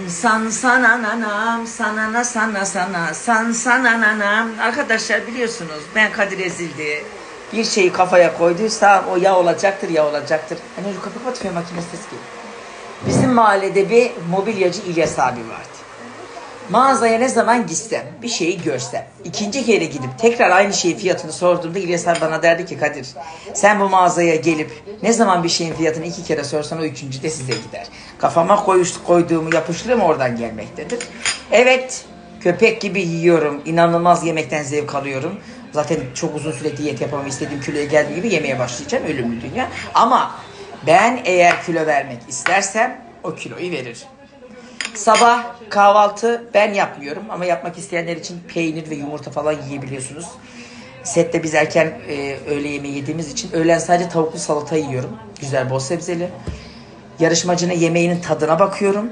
San sana nanam sana sana sana san sana nanam. Arkadaşlar biliyorsunuz ben Kadir Ezildi. Bir şeyi kafaya koyduysa o ya olacaktır ya olacaktır. Hani şu kapı kapatıyor makine ses gibi. Bizim mahallede bir mobilyacı İlyas abi vardı. Mağazaya ne zaman gitsem, bir şeyi görsem, ikinci kere gidip tekrar aynı şeyin fiyatını sorduğumda İlyas abi bana derdi ki Kadir, sen bu mağazaya gelip ne zaman bir şeyin fiyatını iki kere sorsan o üçüncü de size gider. Kafama koyduğumu yapıştırım oradan gelmektedir. Evet, köpek gibi yiyorum, inanılmaz yemekten zevk alıyorum. Zaten çok uzun süre diyet yapamam, istediğim kiloya geldiği gibi yemeye başlayacağım, ölümlü dünya. Ama ben eğer kilo vermek istersem o kiloyu veririm. Sabah kahvaltı ben yapmıyorum ama yapmak isteyenler için peynir ve yumurta falan yiyebiliyorsunuz. Sette biz erken öğle yemeği yediğimiz için öğlen sadece tavuklu salata yiyorum. Güzel bol sebzeli. Yarışmacının yemeğinin tadına bakıyorum.